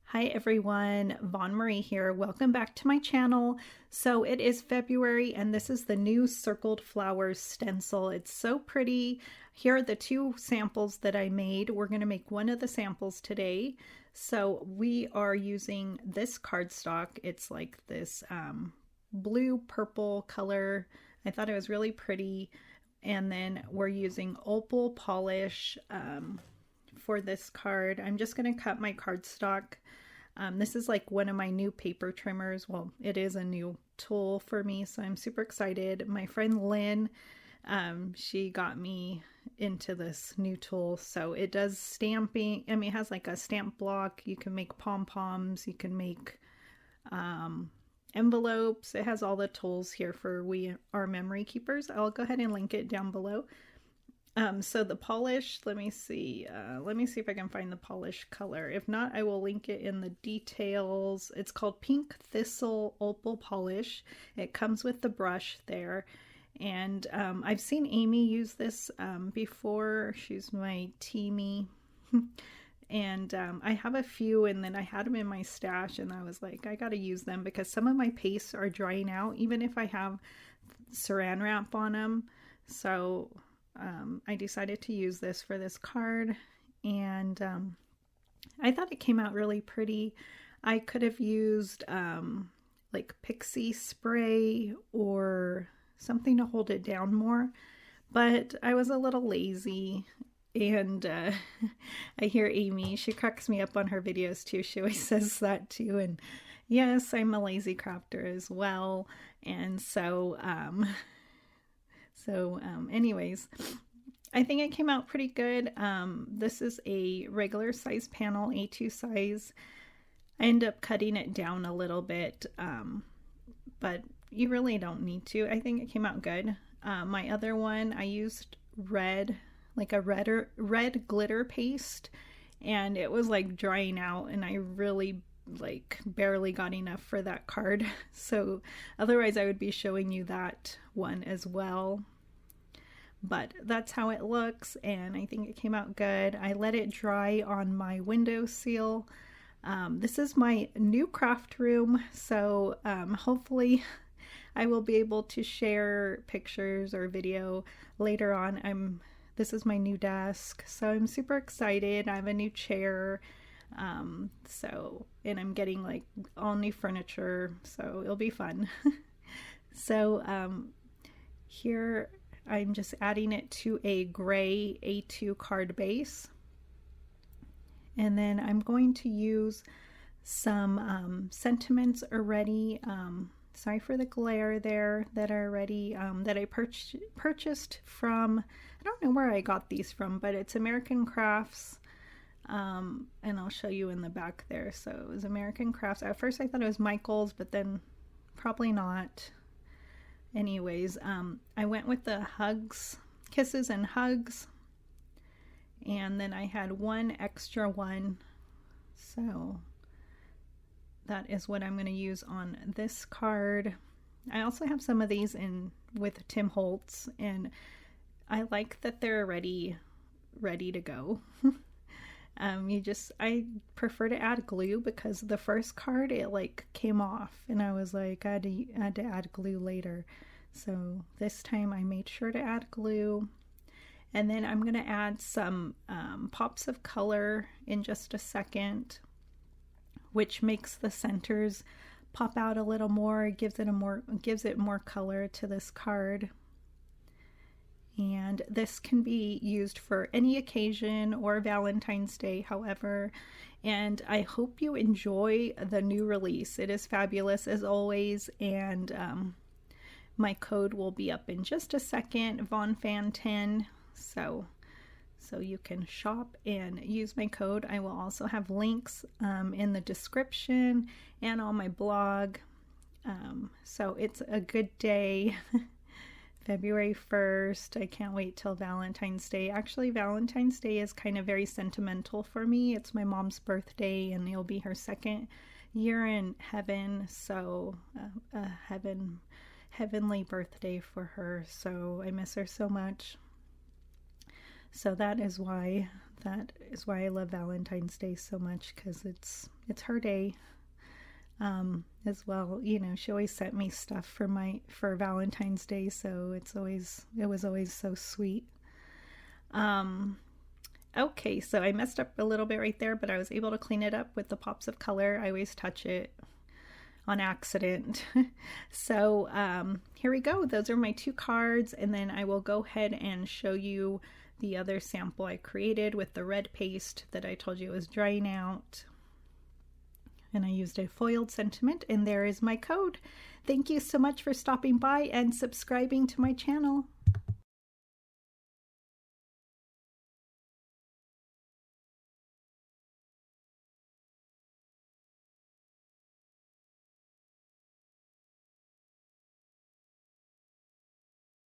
Hi everyone, Von Marie here. Welcome back to my channel. So it is February and this is the new circled flowers stencil. It's so pretty. Here are the two samples that I made. We're going to make one of the samples today. So we are using this cardstock. It's like this blue purple color. I thought it was really pretty. And then we're using opal polish for this card. I'm just going to cut my cardstock. This is like one of my new paper trimmers. Well, it is a new tool for me, so I'm super excited. My friend Lynn, she got me into this new tool. So it does stamping. I mean, it has like a stamp block. You can make pom-poms. You can make envelopes. It has all the tools here for we are memory keepers. I'll go ahead and link it down below. So the polish, let me see if I can find the polish color. If not, I will link it in the details. It's called Pink Thistle Opal Polish. It comes with the brush there. And I've seen Amy use this before. She's my teamie. And I have a few, and then I had them in my stash, and I was like, I gotta use them because some of my pastes are drying out, even if I have saran wrap on them. So I decided to use this for this card, and I thought it came out really pretty. I could have used like pixie spray or something to hold it down more, but I was a little lazy. And I hear Amy, she cracks me up on her videos too. She always says that too. And yes, I'm a lazy crafter as well. And so anyways, I think it came out pretty good. This is a regular size panel, A2 size. I end up cutting it down a little bit, but you really don't need to. I think it came out good. My other one, I used red, like a red glitter paste, and it was like drying out, and I really like barely got enough for that card. So otherwise I would be showing you that one as well. But that's how it looks, and I think it came out good. I let it dry on my windowsill. This is my new craft room, so hopefully I will be able to share pictures or video later on. This is my new desk, so I'm super excited. I have a new chair, and I'm getting like all new furniture, so it'll be fun. So here I'm just adding it to a gray A2 card base. And then I'm going to use some sentiments already. Sorry for the glare there, that are already, that I purchased from, I don't know where I got these from, but it's American Crafts. And I'll show you in the back there. So it was American Crafts. At first I thought it was Michael's, but then probably not. Anyways, I went with the hugs, kisses and hugs, and then I had one extra one, so that is what I'm going to use on this card. I also have some of these in with Tim Holtz, and I like that they're already ready to go. I prefer to add glue because the first card, it like came off, and I was like, I had to add glue later. So this time I made sure to add glue. And then I'm gonna add some pops of color in just a second, which makes the centers pop out a little more, gives it more color to this card. And this can be used for any occasion or Valentine's Day, however. And I hope you enjoy the new release. It is fabulous as always, and my code will be up in just a second, VonFan10. So you can shop and use my code. I will also have links in the description and on my blog. So it's a good day. February 1st. I can't wait till Valentine's Day. Actually, Valentine's Day is kind of very sentimental for me. It's my mom's birthday, and it'll be her second year in heaven. So heavenly birthday for her. So I miss her so much. So that is why I love Valentine's Day so much, because it's her day as well. You know, she always sent me stuff for Valentine's Day, so it was always so sweet. Okay, so I messed up a little bit right there, but I was able to clean it up with the pops of color. I always touch it on accident. So here we go. Those are my 2 cards, and then I will go ahead and show you the other sample I created with the red paste that I told you was drying out. And I used a foiled sentiment, and there is my code. Thank you so much for stopping by and subscribing to my channel.